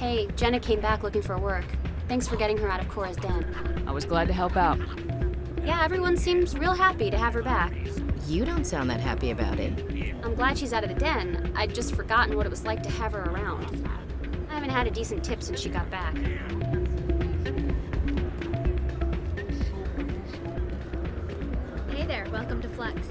Hey, Jenna came back looking for work. Thanks for getting her out of Cora's den. I was glad to help out. Yeah, everyone seems real happy to have her back. You don't sound that happy about it. I'm glad she's out of the den. I'd just forgotten what it was like to have her around. I haven't had a decent tip since she got back. Hey there, welcome to Flex.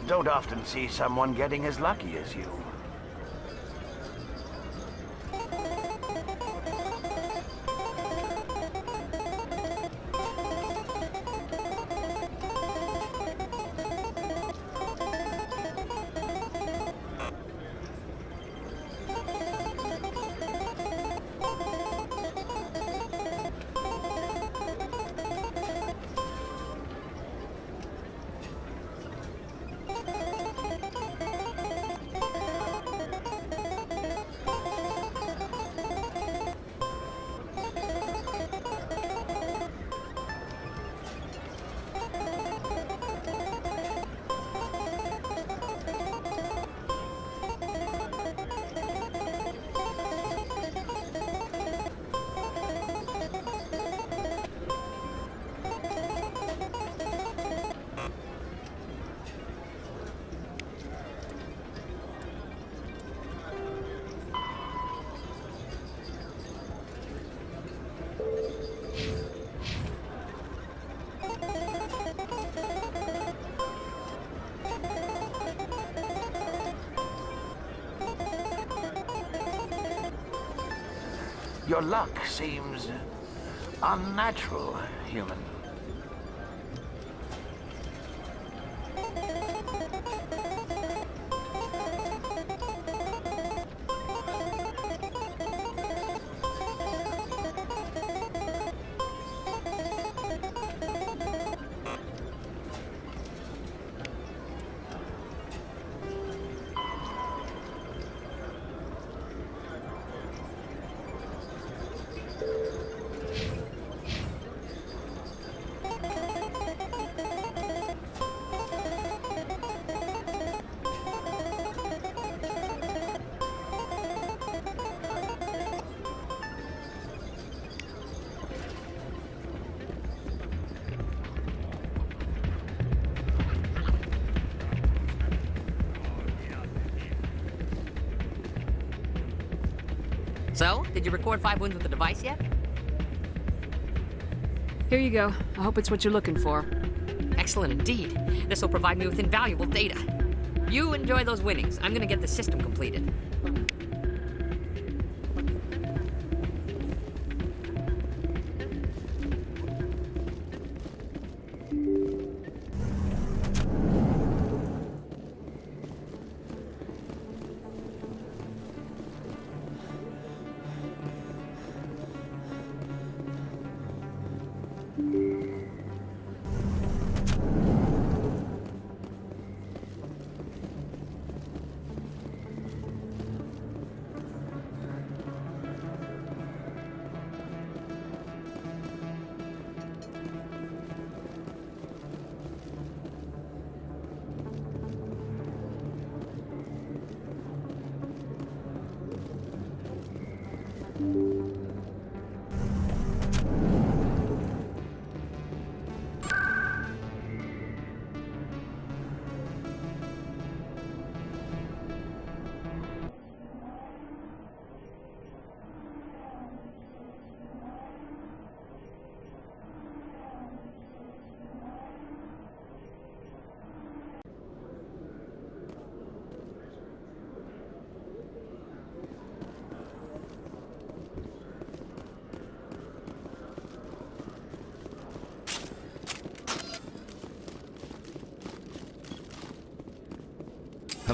Don't often see someone getting as lucky as you. Your luck seems unnatural, human. So, did you record 5 wounds with the device yet? Here you go. I hope it's what you're looking for. Excellent indeed. This will provide me with invaluable data. You enjoy those winnings. I'm gonna get the system completed.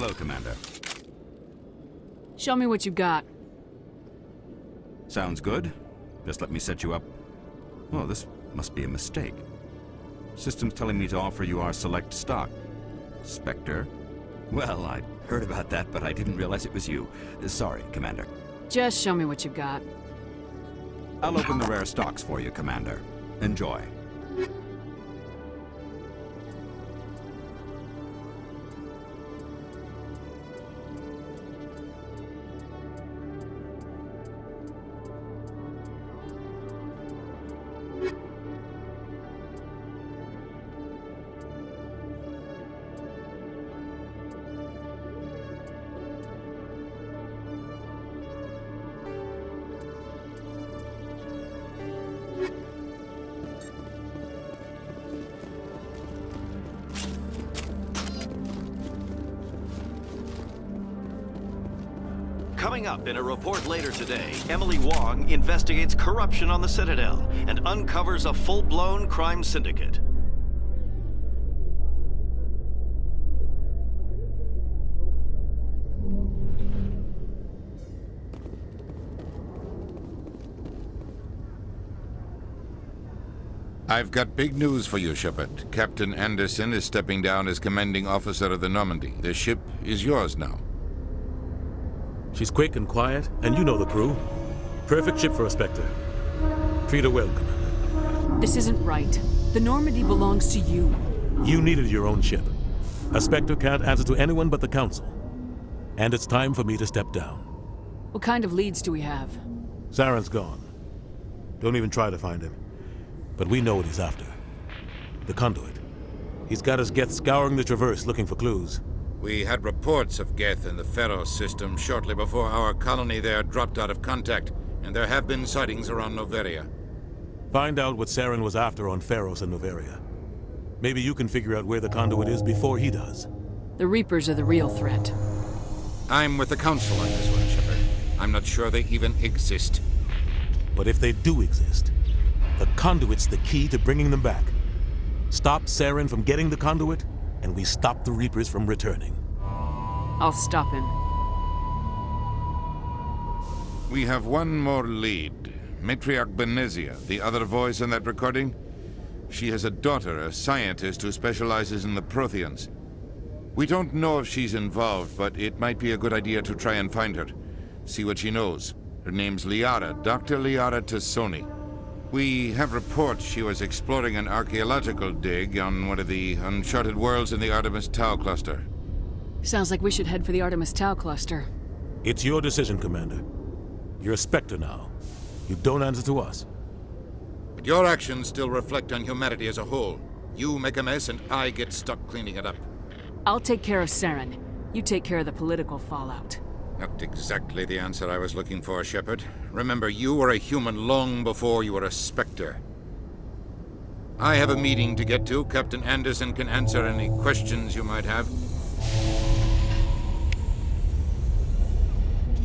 Hello, Commander. Show me what you got. Sounds good. Just let me set you up. Oh, this must be a mistake. System's telling me to offer you our select stock. Spectre? Well, I heard about that, but I didn't realize it was you. Sorry, Commander. Just show me what you got. I'll open the rare stocks for you, Commander. Enjoy. Coming up in a report later today, Emily Wong investigates corruption on the Citadel and uncovers a full-blown crime syndicate. I've got big news for you, Shepard. Captain Anderson is stepping down as commanding officer of the Normandy. The ship is yours now. She's quick and quiet, and you know the crew. Perfect ship for a Spectre. Treat her well, Commander. This isn't right. The Normandy belongs to you. You needed your own ship. A Spectre can't answer to anyone but the Council. And it's time for me to step down. What kind of leads do we have? Saren's gone. Don't even try to find him. But we know what he's after. The Conduit. He's got his Geth scouring the Traverse looking for clues. We had reports of Geth in the Pharos system shortly before our colony there dropped out of contact, and there have been sightings around Noveria. Find out what Saren was after on Pharos and Noveria. Maybe you can figure out where the Conduit is before he does. The Reapers are the real threat. I'm with the Council on this one, Shepard. I'm not sure they even exist. But if they do exist, the Conduit's the key to bringing them back. Stop Saren from getting the Conduit, and we stop the Reapers from returning. I'll stop him. We have one more lead. Matriarch Benezia, the other voice in that recording. She has a daughter, a scientist who specializes in the Proteans. We don't know if she's involved, but it might be a good idea to try and find her. See what she knows. Her name's Liara, Dr. Liara Tassoni. We have reports she was exploring an archaeological dig on one of the uncharted worlds in the Artemis Tau cluster. Sounds like we should head for the Artemis Tau cluster. It's your decision, Commander. You're a Spectre now. You don't answer to us. But your actions still reflect on humanity as a whole. You make a mess and I get stuck cleaning it up. I'll take care of Saren. You take care of the political fallout. Not exactly the answer I was looking for, Shepard. Remember, you were a human long before you were a Spectre. I have a meeting to get to. Captain Anderson can answer any questions you might have.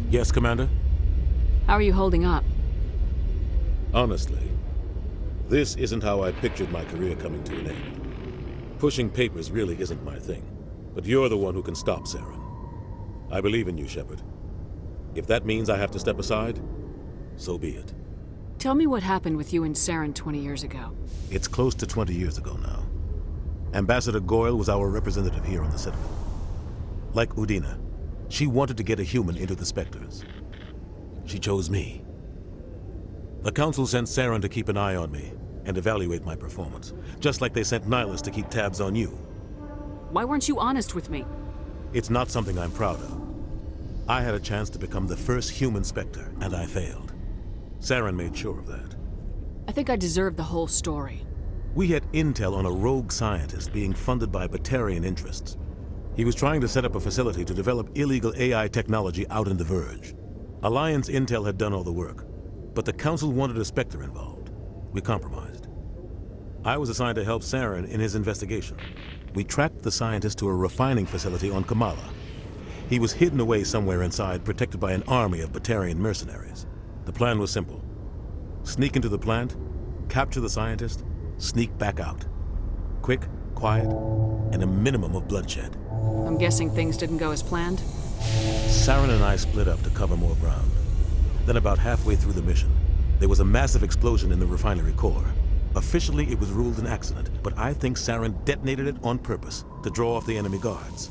Yes, Commander? How are you holding up? Honestly, this isn't how I pictured my career coming to an end. Pushing papers really isn't my thing, but you're the one who can stop Saren. I believe in you, Shepard. If that means I have to step aside, so be it. Tell me what happened with you and Saren 20 years ago. It's close to 20 years ago now. Ambassador Goyle was our representative here on the Citadel. Like Udina, she wanted to get a human into the Spectres. She chose me. The Council sent Saren to keep an eye on me and evaluate my performance, just like they sent Nihilus to keep tabs on you. Why weren't you honest with me? It's not something I'm proud of. I had a chance to become the first human Spectre, and I failed. Saren made sure of that. I think I deserve the whole story. We had intel on a rogue scientist being funded by Batarian interests. He was trying to set up a facility to develop illegal AI technology out in the Verge. Alliance intel had done all the work, but the Council wanted a Spectre involved. We compromised. I was assigned to help Saren in his investigation. We tracked the scientist to a refining facility on Kamala. He was hidden away somewhere inside, protected by an army of Batarian mercenaries. The plan was simple. Sneak into the plant, capture the scientist, sneak back out. Quick, quiet, and a minimum of bloodshed. I'm guessing things didn't go as planned? Saren and I split up to cover more ground. Then about halfway through the mission, there was a massive explosion in the refinery core. Officially, it was ruled an accident, but I think Saren detonated it on purpose to draw off the enemy guards.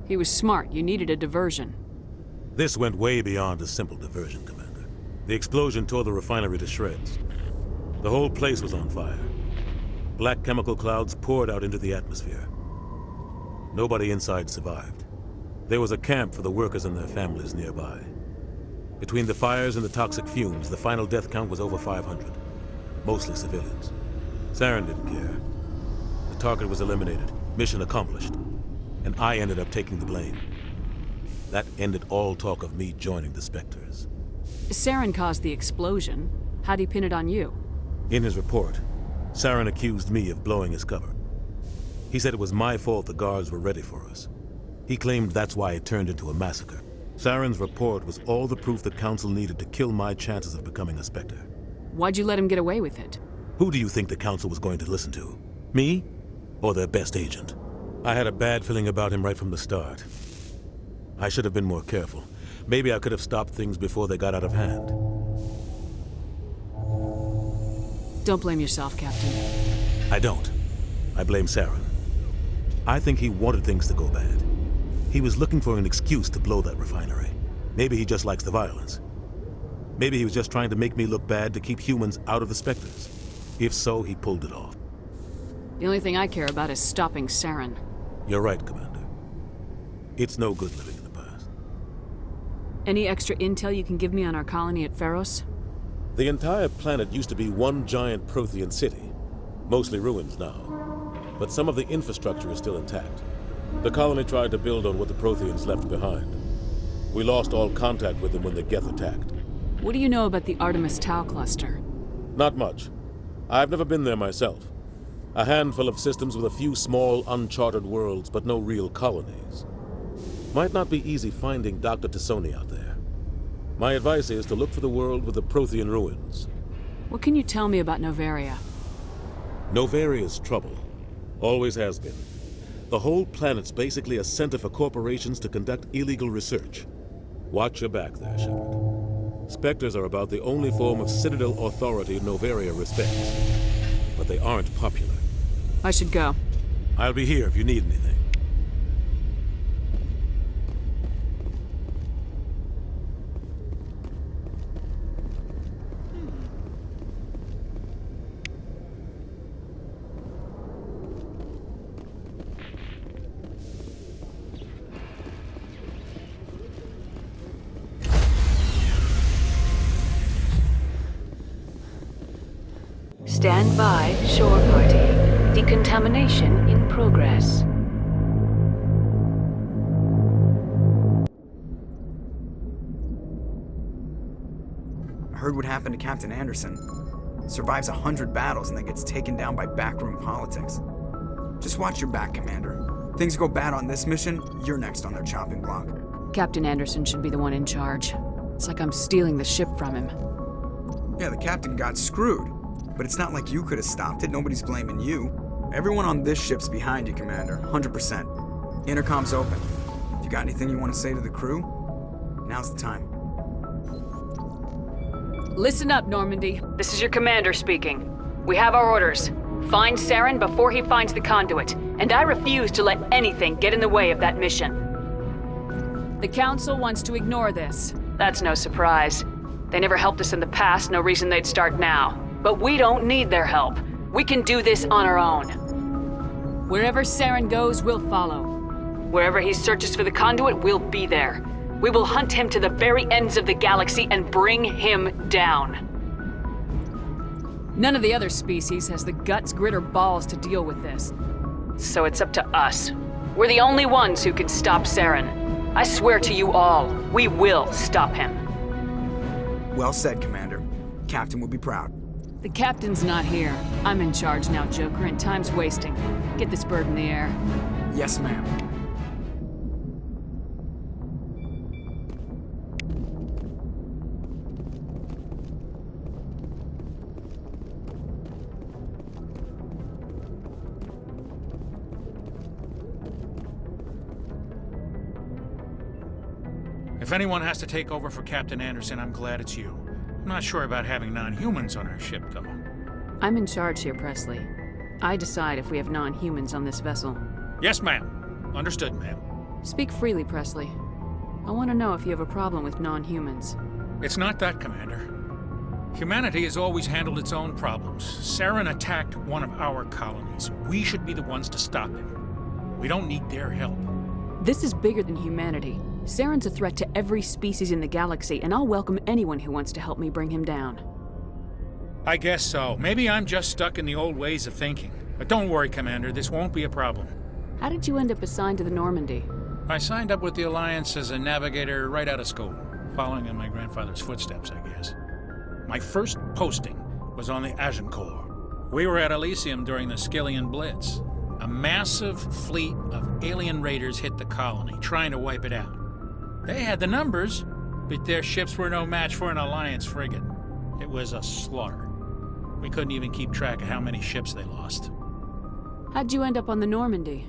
He was smart. You needed a diversion. This went way beyond a simple diversion, Commander. The explosion tore the refinery to shreds. The whole place was on fire. Black chemical clouds poured out into the atmosphere. Nobody inside survived. There was a camp for the workers and their families nearby. Between the fires and the toxic fumes, the final death count was over 500. Mostly civilians. Saren didn't care. The target was eliminated, mission accomplished, and I ended up taking the blame. That ended all talk of me joining the Spectres. Saren caused the explosion. How'd he pin it on you? In his report, Saren accused me of blowing his cover. He said it was my fault the guards were ready for us. He claimed that's why it turned into a massacre. Saren's report was all the proof the Council needed to kill my chances of becoming a Spectre. Why'd you let him get away with it? Who do you think the Council was going to listen to? Me? Or their best agent? I had a bad feeling about him right from the start. I should have been more careful. Maybe I could have stopped things before they got out of hand. Don't blame yourself, Captain. I don't. I blame Saren. I think he wanted things to go bad. He was looking for an excuse to blow that refinery. Maybe he just likes the violence. Maybe he was just trying to make me look bad to keep humans out of the Spectres. If so, he pulled it off. The only thing I care about is stopping Saren. You're right, Commander. It's no good living in the past. Any extra intel you can give me on our colony at Pharos? The entire planet used to be one giant Prothean city. Mostly ruins now. But some of the infrastructure is still intact. The colony tried to build on what the Protheans left behind. We lost all contact with them when the Geth attacked. What do you know about the Artemis Tau cluster? Not much. I've never been there myself. A handful of systems with a few small, uncharted worlds, but no real colonies. Might not be easy finding Dr. Tassoni out there. My advice is to look for the world with the Prothean ruins. What can you tell me about Novaria? Novaria's trouble. Always has been. The whole planet's basically a center for corporations to conduct illegal research. Watch your back there, Shepard. Spectres are about the only form of Citadel authority Novaria respects. But they aren't popular. I should go. I'll be here if you need anything. Stand by, shore party. Decontamination in progress. I heard what happened to Captain Anderson. Survives 100 battles and then gets taken down by backroom politics. Just watch your back, Commander. Things go bad on this mission, you're next on their chopping block. Captain Anderson should be the one in charge. It's like I'm stealing the ship from him. Yeah, the captain got screwed. But it's not like you could have stopped it. Nobody's blaming you. Everyone on this ship's behind you, Commander. 100%. Intercom's open. If you got anything you want to say to the crew, now's the time. Listen up, Normandy. This is your commander speaking. We have our orders. Find Saren before he finds the conduit, and I refuse to let anything get in the way of that mission. The Council wants to ignore this. That's no surprise. They never helped us in the past, no reason they'd start now. But we don't need their help. We can do this on our own. Wherever Saren goes, we'll follow. Wherever he searches for the conduit, we'll be there. We will hunt him to the very ends of the galaxy and bring him down. None of the other species has the guts, grit, or balls to deal with this. So it's up to us. We're the only ones who can stop Saren. I swear to you all, we will stop him. Well said, Commander. Captain will be proud. The captain's not here. I'm in charge now, Joker, and time's wasting. Get this bird in the air. Yes, ma'am. If anyone has to take over for Captain Anderson, I'm glad it's you. I'm not sure about having non-humans on our ship, though. I'm in charge here, Presley. I decide if we have non-humans on this vessel. Yes, ma'am. Understood, ma'am. Speak freely, Presley. I want to know if you have a problem with non-humans. It's not that, Commander. Humanity has always handled its own problems. Saren attacked one of our colonies. We should be the ones to stop him. We don't need their help. This is bigger than humanity. Saren's a threat to every species in the galaxy, and I'll welcome anyone who wants to help me bring him down. I guess so. Maybe I'm just stuck in the old ways of thinking. But don't worry, Commander, this won't be a problem. How did you end up assigned to the Normandy? I signed up with the Alliance as a navigator right out of school, following in my grandfather's footsteps, I guess. My first posting was on the Agincourt. We were at Elysium during the Skillian Blitz. A massive fleet of alien raiders hit the colony, trying to wipe it out. They had the numbers, but their ships were no match for an Alliance frigate. It was a slaughter. We couldn't even keep track of how many ships they lost. How'd you end up on the Normandy?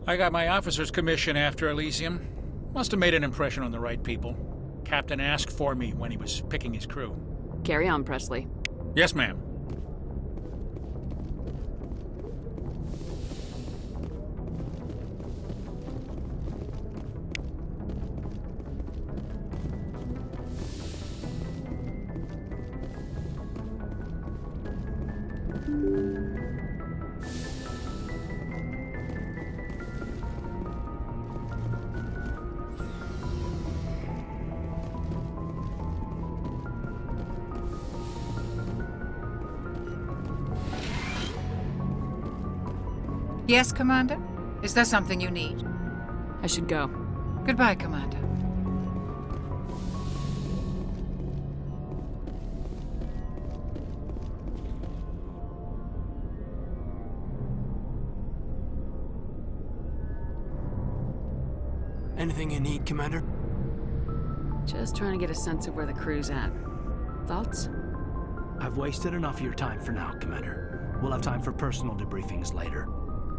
I got my officer's commission after Elysium. Must have made an impression on the right people. Captain asked for me when he was picking his crew. Carry on, Presley. Yes, ma'am. Yes, Commander? Is there something you need? I should go. Goodbye, Commander. Anything you need, Commander? Just trying to get a sense of where the crew's at. Thoughts? I've wasted enough of your time for now, Commander. We'll have time for personal debriefings later.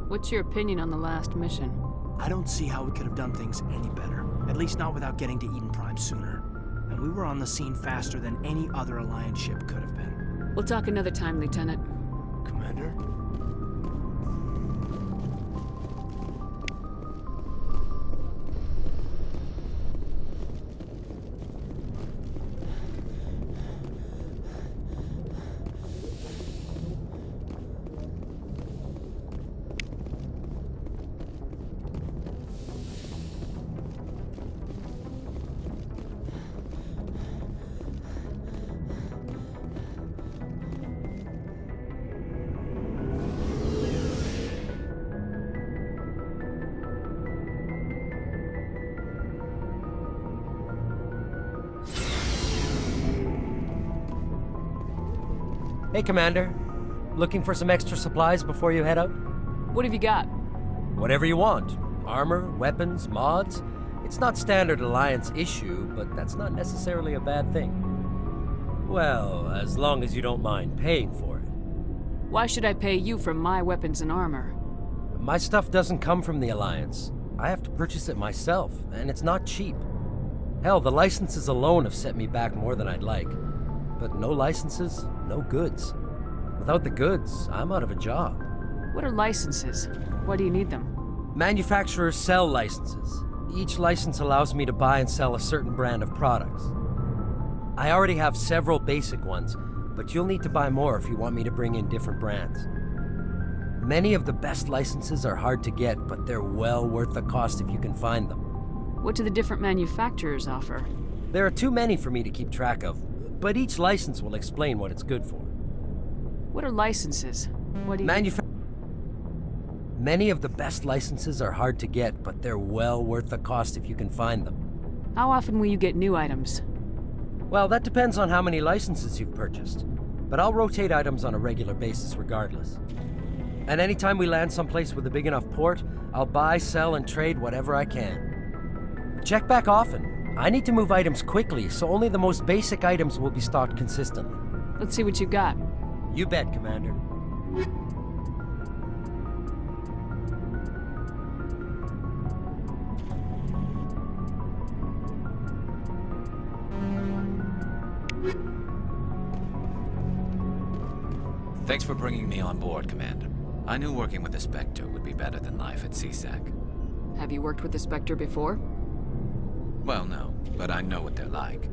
What's your opinion on the last mission? I don't see how we could have done things any better. At least not without getting to Eden Prime sooner. And we were on the scene faster than any other Alliance ship could have been. We'll talk another time, Lieutenant. Commander? Hey, Commander. Looking for some extra supplies before you head out? What have you got? Whatever you want. Armor, weapons, mods. It's not standard Alliance issue, but that's not necessarily a bad thing. Well, as long as you don't mind paying for it. Why should I pay you for my weapons and armor? My stuff doesn't come from the Alliance. I have to purchase it myself, and it's not cheap. Hell, the licenses alone have set me back more than I'd like. But no licenses, no goods. Without the goods, I'm out of a job. What are licenses? Why do you need them? Manufacturers sell licenses. Each license allows me to buy and sell a certain brand of products. I already have several basic ones, but you'll need to buy more if you want me to bring in different brands. Many of the best licenses are hard to get, but they're well worth the cost if you can find them. What do the different manufacturers offer? There are too many for me to keep track of, but each license will explain what it's good for. What are licenses? What do you... Many of the best licenses are hard to get, but they're well worth the cost if you can find them. How often will you get new items? Well, that depends on how many licenses you've purchased. But I'll rotate items on a regular basis regardless. And anytime we land someplace with a big enough port, I'll buy, sell, and trade whatever I can. Check back often. I need to move items quickly, so only the most basic items will be stocked consistently. Let's see what you got. You bet, Commander. Thanks for bringing me on board, Commander. I knew working with the Spectre would be better than life at CSEC. Have you worked with the Spectre before? Well, no, but I know what they're like.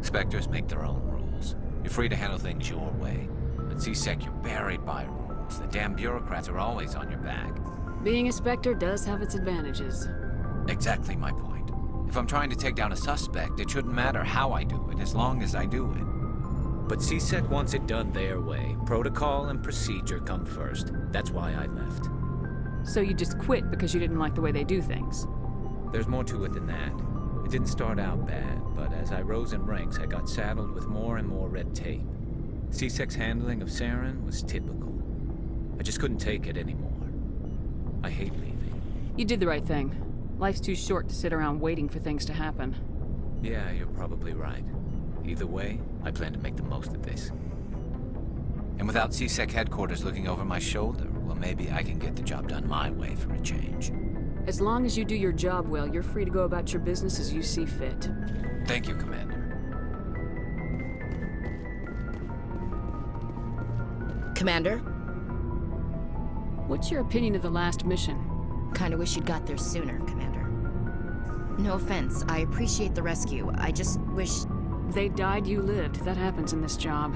Spectres make their own rules. You're free to handle things your way. At CSEC, you're buried by rules. The damn bureaucrats are always on your back. Being a Spectre does have its advantages. Exactly my point. If I'm trying to take down a suspect, it shouldn't matter how I do it, as long as I do it. But CSEC wants it done their way. Protocol and procedure come first. That's why I left. So you just quit because you didn't like the way they do things? There's more to it than that. It didn't start out bad, but as I rose in ranks, I got saddled with more and more red tape. CSEC's handling of Saren was typical. I just couldn't take it anymore. I hate leaving. You did the right thing. Life's too short to sit around waiting for things to happen. Yeah, you're probably right. Either way, I plan to make the most of this. And without CSEC headquarters looking over my shoulder, well, maybe I can get the job done my way for a change. As long as you do your job well, you're free to go about your business as you see fit. Thank you, Commander. Commander? What's your opinion of the last mission? Kinda wish you'd got there sooner, Commander. No offense, I appreciate the rescue. I just wish... They died, you lived. That happens in this job.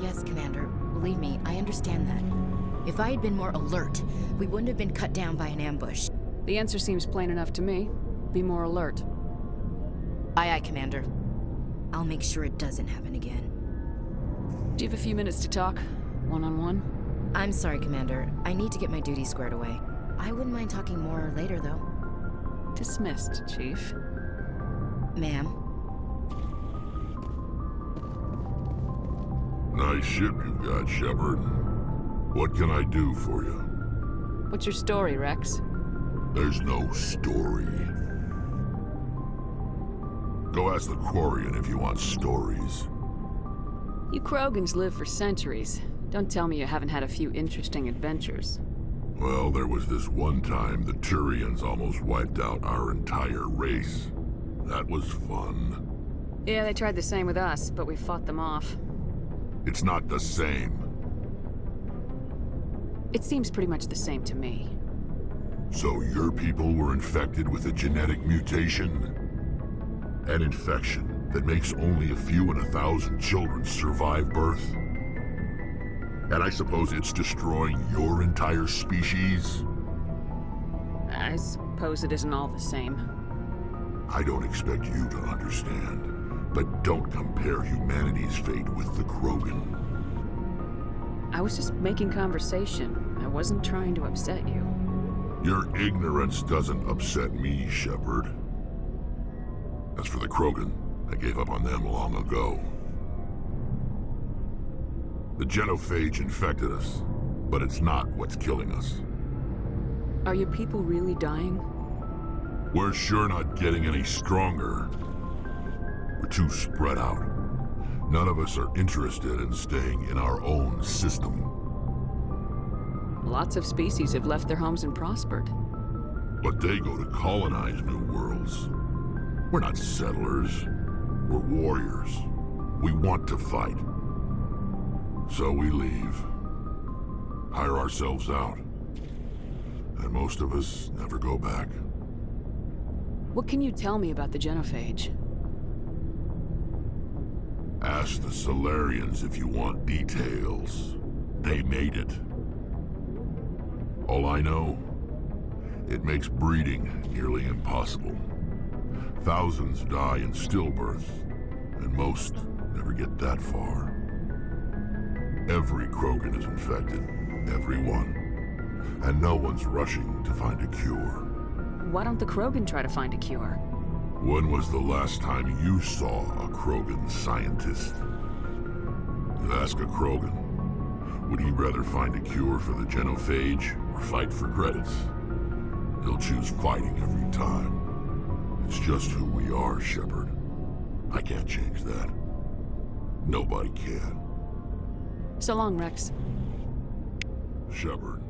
Yes, Commander. Believe me, I understand that. If I had been more alert, we wouldn't have been cut down by an ambush. The answer seems plain enough to me. Be more alert. Aye, aye, Commander. I'll make sure it doesn't happen again. Do you have a few minutes to talk? One-on-one? I'm sorry, Commander. I need to get my duties squared away. I wouldn't mind talking more later, though. Dismissed, Chief. Ma'am. Nice ship you've got, Shepard. What can I do for you? What's your story, Rex? There's no story. Go ask the Quarian if you want stories. You Krogans live for centuries. Don't tell me you haven't had a few interesting adventures. Well, there was this one time the Turians almost wiped out our entire race. That was fun. Yeah, they tried the same with us, but we fought them off. It's not the same. It seems pretty much the same to me. So your people were infected with a genetic mutation? An infection that makes only a few in 1,000 children survive birth? And I suppose it's destroying your entire species? I suppose it isn't all the same. I don't expect you to understand, but don't compare humanity's fate with the Krogan. I was just making conversation. I wasn't trying to upset you. Your ignorance doesn't upset me, Shepard. As for the Krogan, I gave up on them long ago. The genophage infected us, but it's not what's killing us. Are your people really dying? We're sure not getting any stronger. We're too spread out. None of us are interested in staying in our own system. Lots of species have left their homes and prospered. But they go to colonize new worlds. We're not settlers. We're warriors. We want to fight. So we leave. Hire ourselves out. And most of us never go back. What can you tell me about the genophage? Ask the Solarians if you want details. They made it. All I know, it makes breeding nearly impossible. Thousands die in stillbirth, and most never get that far. Every Krogan is infected, every one. And no one's rushing to find a cure. Why don't the Krogan try to find a cure? When was the last time you saw a Krogan scientist? You ask a Krogan, would he rather find a cure for the genophage or fight for credits? He'll choose fighting every time. It's just who we are, Shepard. I can't change that. Nobody can. So long, Rex. Shepard.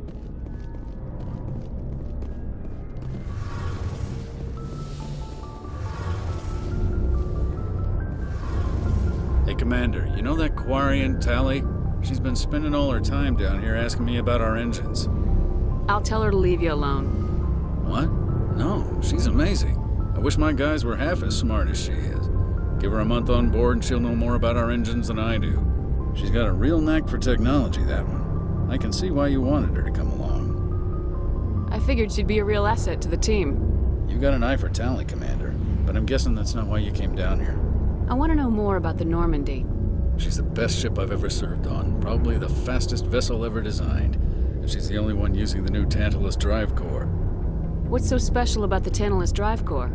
Hey, Commander, you know that Quarian tally? She's been spending all her time down here asking me about our engines. I'll tell her to leave you alone. What? No, she's amazing. I wish my guys were half as smart as she is. Give her a month on board and she'll know more about our engines than I do. She's got a real knack for technology, that one. I can see why you wanted her to come along. I figured she'd be a real asset to the team. You got an eye for talent, Commander, but I'm guessing that's not why you came down here. I want to know more about the Normandy. She's the best ship I've ever served on, probably the fastest vessel ever designed. And she's the only one using the new Tantalus drive core. What's so special about the Tantalus drive core?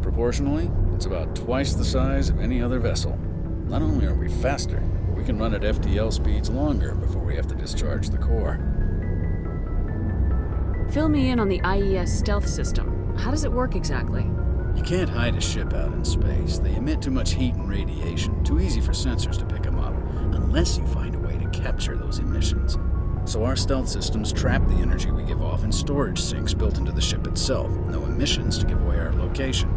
Proportionally, it's about twice the size of any other vessel. Not only are we faster, but we can run at FTL speeds longer before we have to discharge the core. Fill me in on the IES stealth system. How does it work exactly? You can't hide a ship out in space. They emit too much heat and radiation, too easy for sensors to pick them up, unless you find a way to capture those emissions. So our stealth systems trap the energy we give off in storage sinks built into the ship itself, no emissions to give away our location.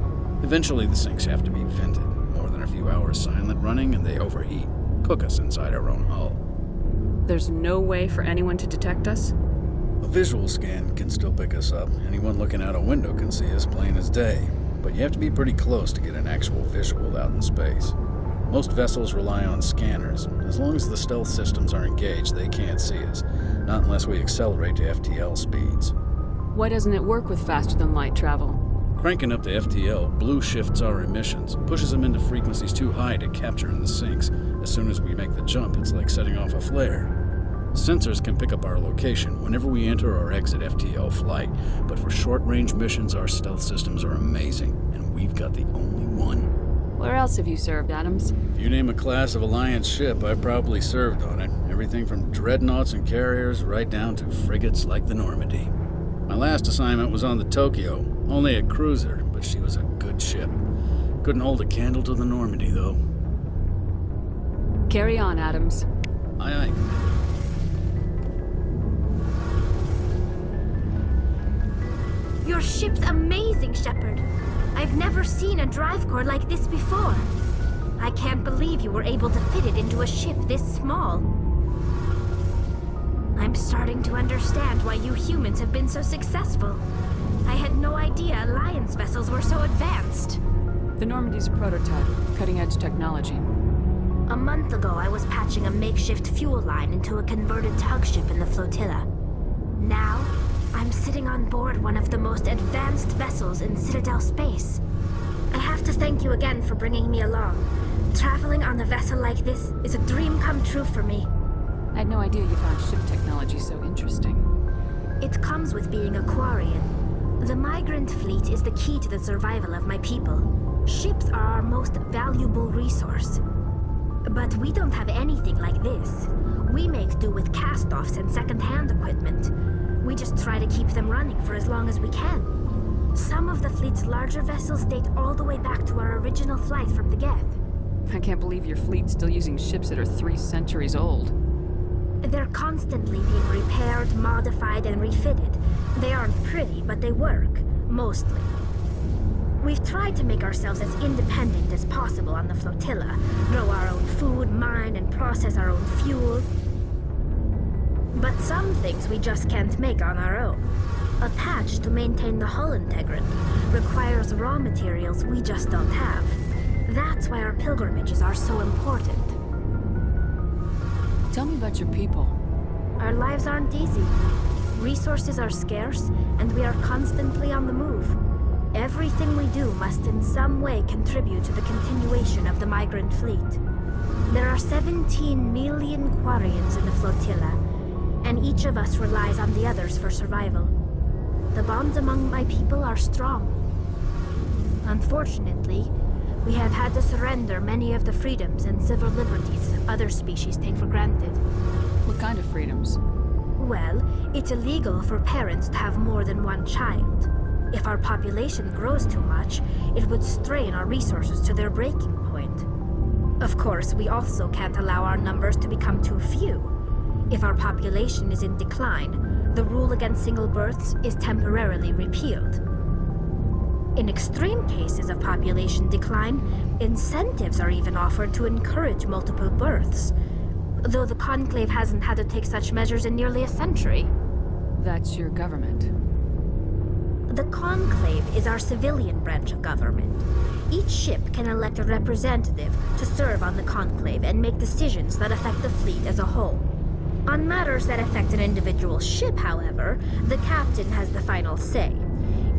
Eventually the sinks have to be vented. More than a few hours silent running and they overheat, cook us inside our own hull. There's no way for anyone to detect us? A visual scan can still pick us up. Anyone looking out a window can see us plain as day. But you have to be pretty close to get an actual visual out in space. Most vessels rely on scanners. As long as the stealth systems are engaged, they can't see us. Not unless we accelerate to FTL speeds. Why doesn't it work with faster-than-light travel? Cranking up to FTL blue shifts our emissions, pushes them into frequencies too high to capture in the sinks. As soon as we make the jump, it's like setting off a flare. Sensors can pick up our location whenever we enter or exit FTL flight, but for short-range missions, our stealth systems are amazing, and we've got the only one. Where else have you served, Adams? If you name a class of Alliance ship, I've probably served on it. Everything from dreadnoughts and carriers right down to frigates like the Normandy. My last assignment was on the Tokyo, only a cruiser, but she was a good ship. Couldn't hold a candle to the Normandy, though. Carry on, Adams. Aye, aye, Commander. Your ship's amazing, Shepard. I've never seen a drive core like this before. I can't believe you were able to fit it into a ship this small. I'm starting to understand why you humans have been so successful. I had no idea Alliance vessels were so advanced. The Normandy's a prototype, cutting-edge technology. A month ago, I was patching a makeshift fuel line into a converted tug ship in the flotilla. Now, I'm sitting on board one of the most advanced vessels in Citadel space. I have to thank you again for bringing me along. Traveling on a vessel like this is a dream come true for me. I had no idea you found ship technology so interesting. It comes with being a Quarian. The migrant fleet is the key to the survival of my people. Ships are our most valuable resource. But we don't have anything like this. We make do with cast-offs and second-hand equipment. We just try to keep them running for as long as we can. Some of the fleet's larger vessels date all the way back to our original flight from the Geth. I can't believe your fleet's still using ships that are 3 centuries old. They're constantly being repaired, modified, and refitted. They aren't pretty, but they work, mostly. We've tried to make ourselves as independent as possible on the flotilla, grow our own food, mine, and process our own fuel. But some things we just can't make on our own. A patch to maintain the hull integrity requires raw materials we just don't have. That's why our pilgrimages are so important. Tell me about your people. Our lives aren't easy. Resources are scarce, and we are constantly on the move. Everything we do must in some way contribute to the continuation of the migrant fleet. There are 17 million Quarians in the flotilla, and each of us relies on the others for survival. The bonds among my people are strong. Unfortunately, we have had to surrender many of the freedoms and civil liberties other species take for granted. What kind of freedoms? Well, it's illegal for parents to have more than one child. If our population grows too much, it would strain our resources to their breaking point. Of course, we also can't allow our numbers to become too few. If our population is in decline, the rule against single births is temporarily repealed. In extreme cases of population decline, incentives are even offered to encourage multiple births. though the Conclave hasn't had to take such measures in nearly a century. That's your government. The Conclave is our civilian branch of government. Each ship can elect a representative to serve on the Conclave and make decisions that affect the fleet as a whole. On matters that affect an individual ship, however, the captain has the final say.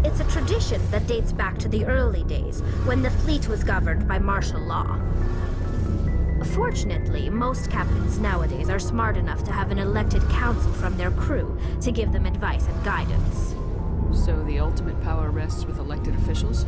It's a tradition that dates back to the early days, when the fleet was governed by martial law. Fortunately, most captains nowadays are smart enough to have an elected council from their crew to give them advice and guidance. So the ultimate power rests with elected officials?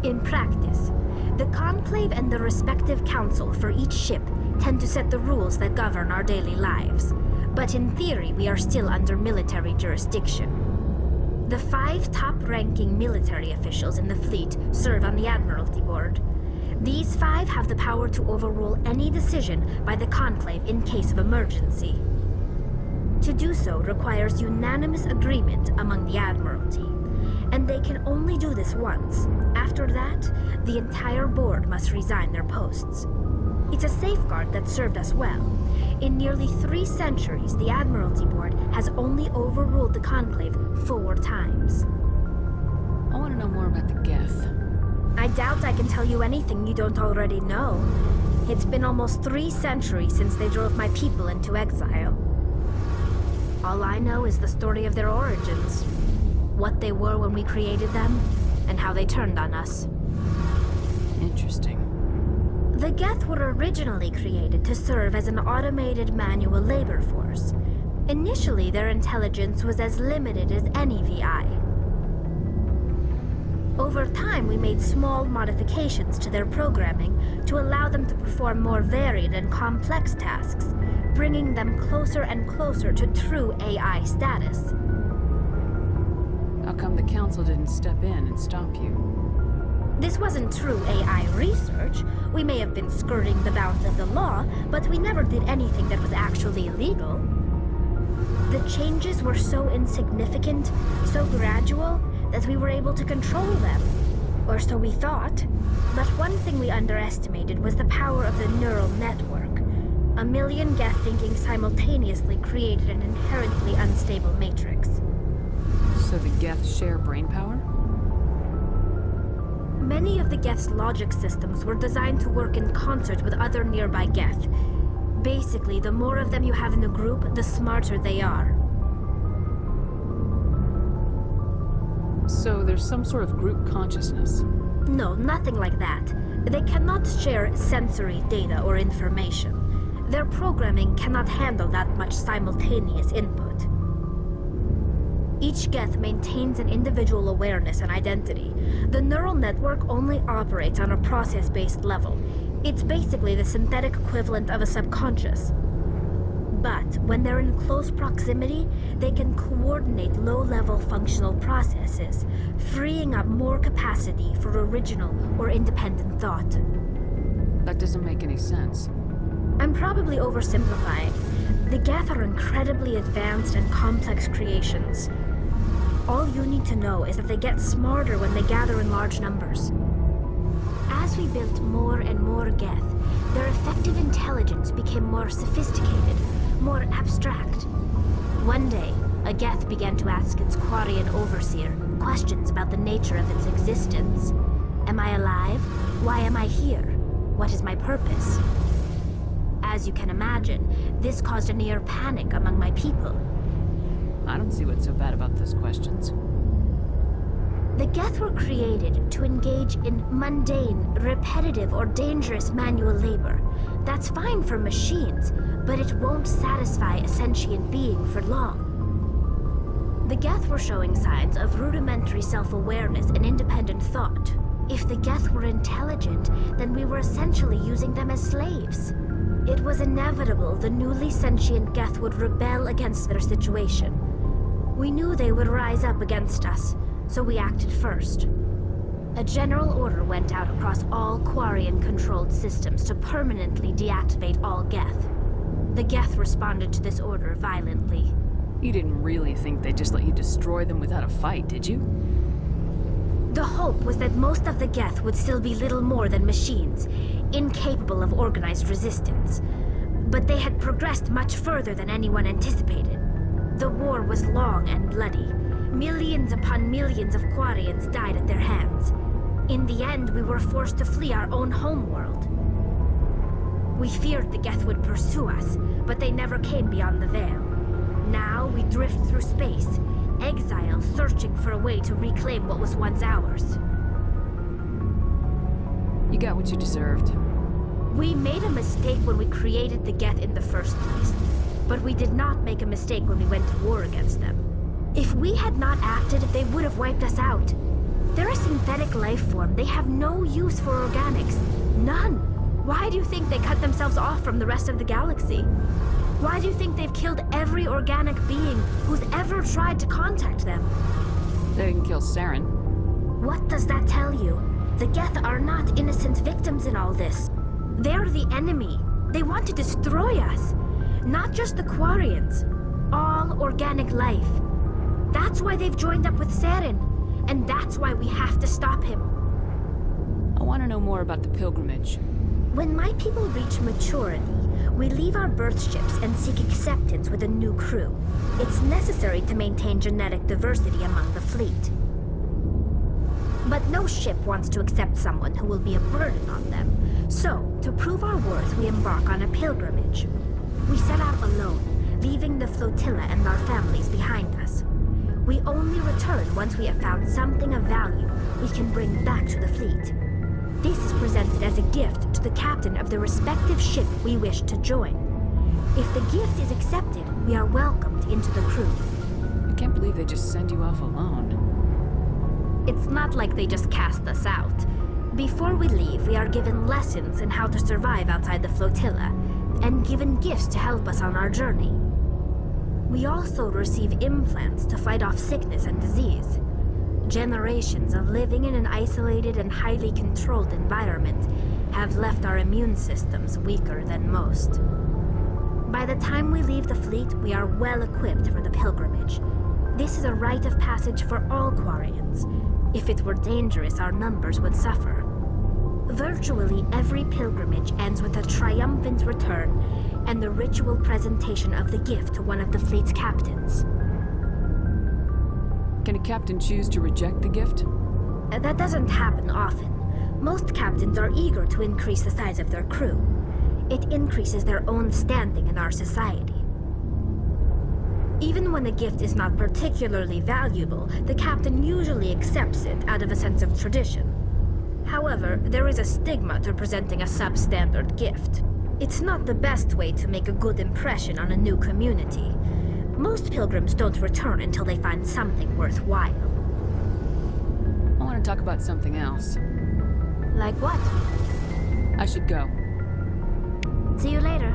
In practice, the Conclave and the respective council for each ship tend to set the rules that govern our daily lives. But in theory, we are still under military jurisdiction. The 5 top-ranking military officials in the fleet serve on the Admiralty Board. These 5 have the power to overrule any decision by the Conclave in case of emergency. To do so requires unanimous agreement among the Admiralty, and they can only do this once. After that, the entire board must resign their posts. It's a safeguard that served us well. In nearly 3 centuries, the Admiralty Board has only overruled the Conclave 4 times. I want to know more about the Geth. I doubt I can tell you anything you don't already know. It's been almost 3 centuries since they drove my people into exile. All I know is the story of their origins. What they were when we created them, and how they turned on us. Interesting. The Geth were originally created to serve as an automated manual labor force. Initially, their intelligence was as limited as any VI. Over time, we made small modifications to their programming to allow them to perform more varied and complex tasks, bringing them closer and closer to true AI status. How come the Council didn't step in and stop you? This wasn't true AI research. We may have been skirting the bounds of the law, but we never did anything that was actually illegal. The changes were so insignificant, so gradual, that we were able to control them. Or so we thought. But one thing we underestimated was the power of the neural network. 1 million Geth thinking simultaneously created an inherently unstable matrix. So the Geth share brain power? Many of the Geth's logic systems were designed to work in concert with other nearby Geth. Basically, the more of them you have in the group, the smarter they are. So there's some sort of group consciousness? No, nothing like that. They cannot share sensory data or information. Their programming cannot handle that much simultaneous input. Each Geth maintains an individual awareness and identity. The neural network only operates on a process-based level. It's basically the synthetic equivalent of a subconscious. But when they're in close proximity, they can coordinate low-level functional processes, freeing up more capacity for original or independent thought. That doesn't make any sense. I'm probably oversimplifying. The Geth are incredibly advanced and complex creations. All you need to know is that they get smarter when they gather in large numbers. As we built more and more Geth, their effective intelligence became more sophisticated, more abstract. One day, a Geth began to ask its Quarian overseer questions about the nature of its existence. Am I alive? Why am I here? What is my purpose? As you can imagine, this caused a near panic among my people. I don't see what's so bad about those questions. The Geth were created to engage in mundane, repetitive, or dangerous manual labor. That's fine for machines, but it won't satisfy a sentient being for long. The Geth were showing signs of rudimentary self-awareness and independent thought. If the Geth were intelligent, then we were essentially using them as slaves. It was inevitable the newly sentient Geth would rebel against their situation. We knew they would rise up against us, so we acted first. A general order went out across all Quarian-controlled systems to permanently deactivate all Geth. The Geth responded to this order violently. You didn't really think they'd just let you destroy them without a fight, did you? The hope was that most of the Geth would still be little more than machines, incapable of organized resistance. But they had progressed much further than anyone anticipated. The war was long and bloody. Millions upon millions of Quarians died at their hands. In the end, we were forced to flee our own homeworld. We feared the Geth would pursue us, but they never came beyond the Veil. Now we drift through space, exile searching for a way to reclaim what was once ours. You got what you deserved. We made a mistake when we created the Geth in the first place, but we did not make a mistake when we went to war against them. If we had not acted, they would have wiped us out. They're a synthetic life form. They have no use for organics. None. Why do you think they cut themselves off from the rest of the galaxy? Why do you think they've killed every organic being who's ever tried to contact them? They didn't kill Saren. What does that tell you? The Geth are not innocent victims in all this. They're the enemy. They want to destroy us. Not just the Quarians. All organic life. That's why they've joined up with Saren. And that's why we have to stop him. I want to know more about the pilgrimage. When my people reach maturity, we leave our birth ships and seek acceptance with a new crew. It's necessary to maintain genetic diversity among the fleet. But no ship wants to accept someone who will be a burden on them. So, to prove our worth, we embark on a pilgrimage. We set out alone, leaving the flotilla and our families behind us. We only return once we have found something of value we can bring back to the fleet. This is presented as a gift to the captain of the respective ship we wish to join. If the gift is accepted, we are welcomed into the crew. I can't believe they just send you off alone. It's not like they just cast us out. Before we leave, we are given lessons in how to survive outside the flotilla, and given gifts to help us on our journey. We also receive implants to fight off sickness and disease. Generations of living in an isolated and highly controlled environment have left our immune systems weaker than most. By the time we leave the fleet, we are well equipped for the pilgrimage. This is a rite of passage for all Quarians. If it were dangerous, our numbers would suffer. Virtually every pilgrimage ends with a triumphant return and the ritual presentation of the gift to one of the fleet's captains. Can a captain choose to reject the gift? That doesn't happen often. Most captains are eager to increase the size of their crew. It increases their own standing in our society. Even when a gift is not particularly valuable, the captain usually accepts it out of a sense of tradition. However, there is a stigma to presenting a substandard gift. It's not the best way to make a good impression on a new community. Most pilgrims don't return until they find something worthwhile. I want to talk about something else. Like what? I should go. See you later.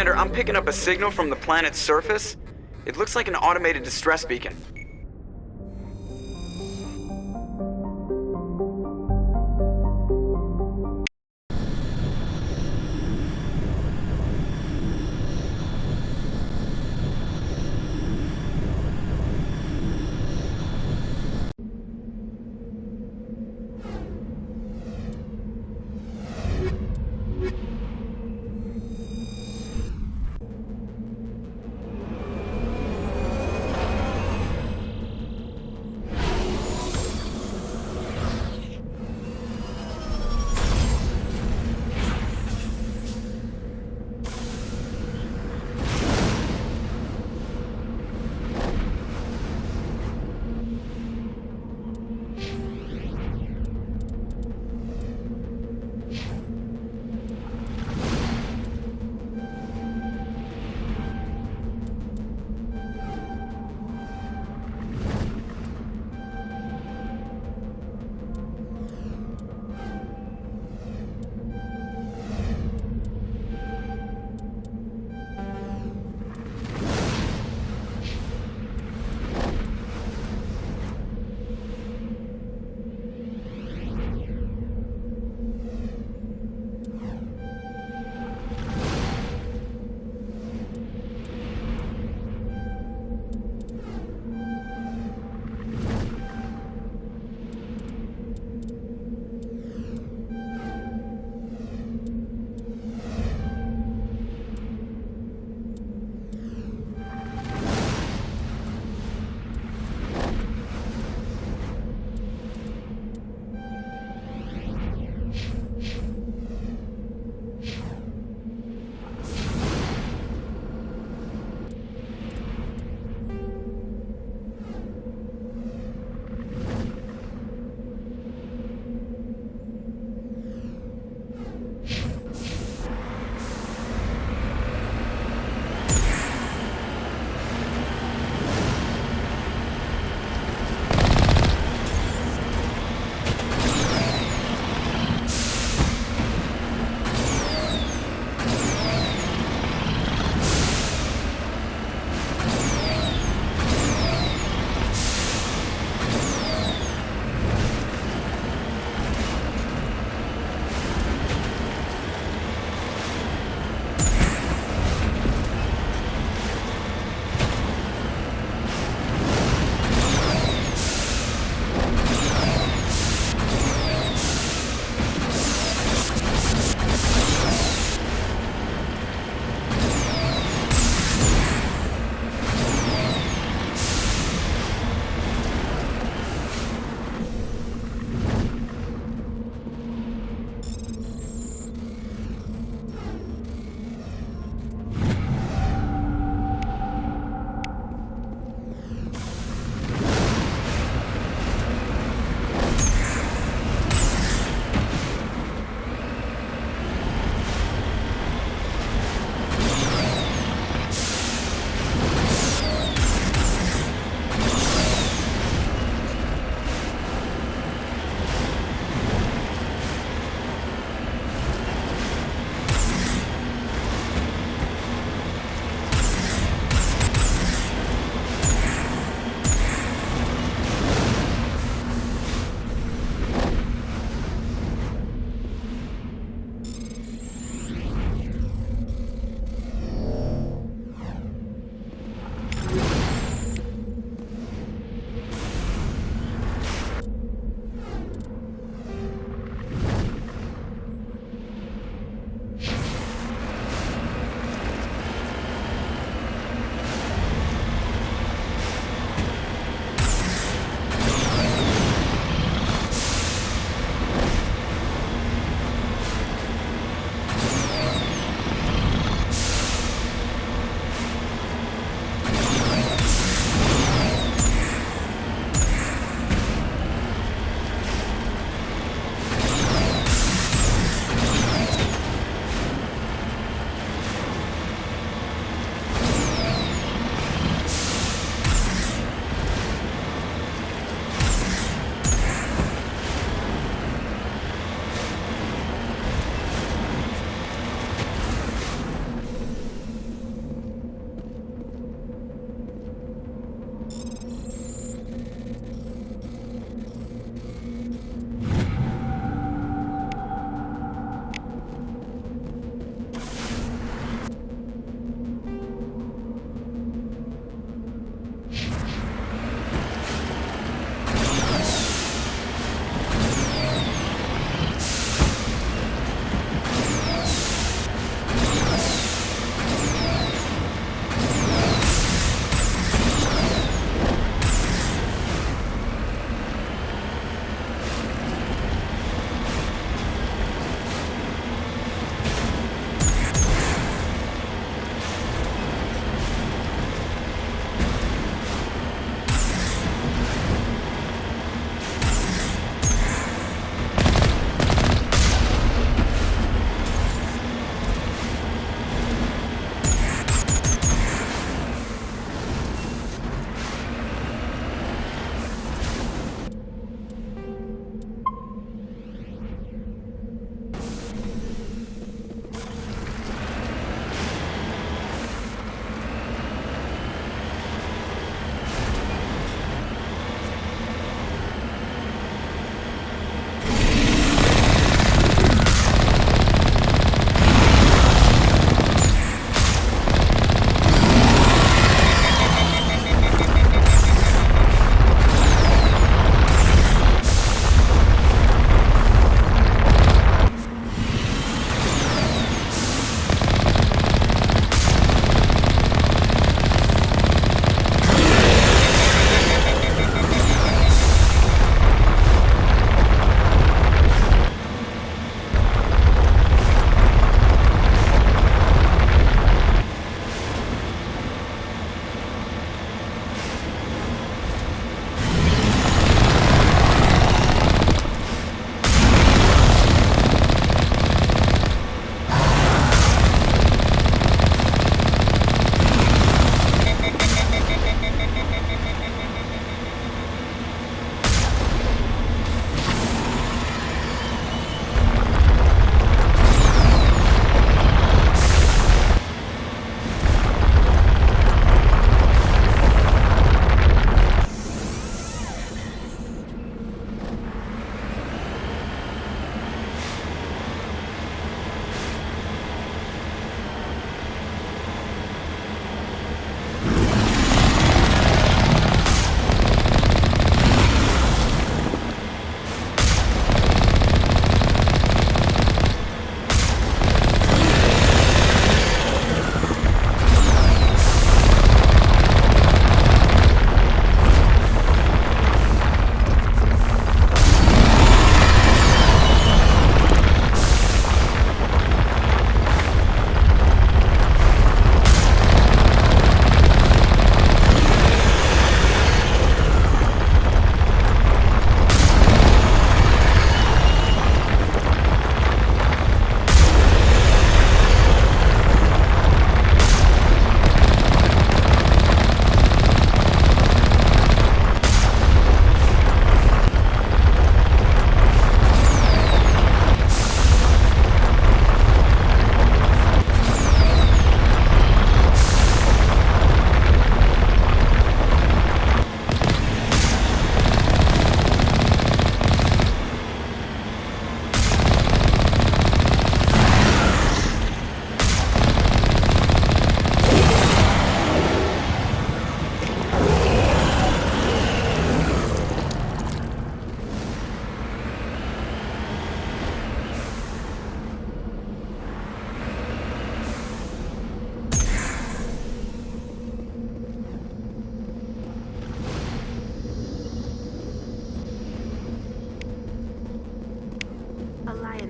Commander, I'm picking up a signal from the planet's surface. It looks like an automated distress beacon.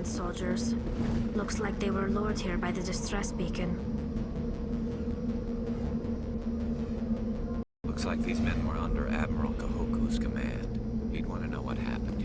soldiers. Looks like they were lured here by the distress beacon. Looks like these men were under Admiral Kahoku's command. He'd want to know what happened.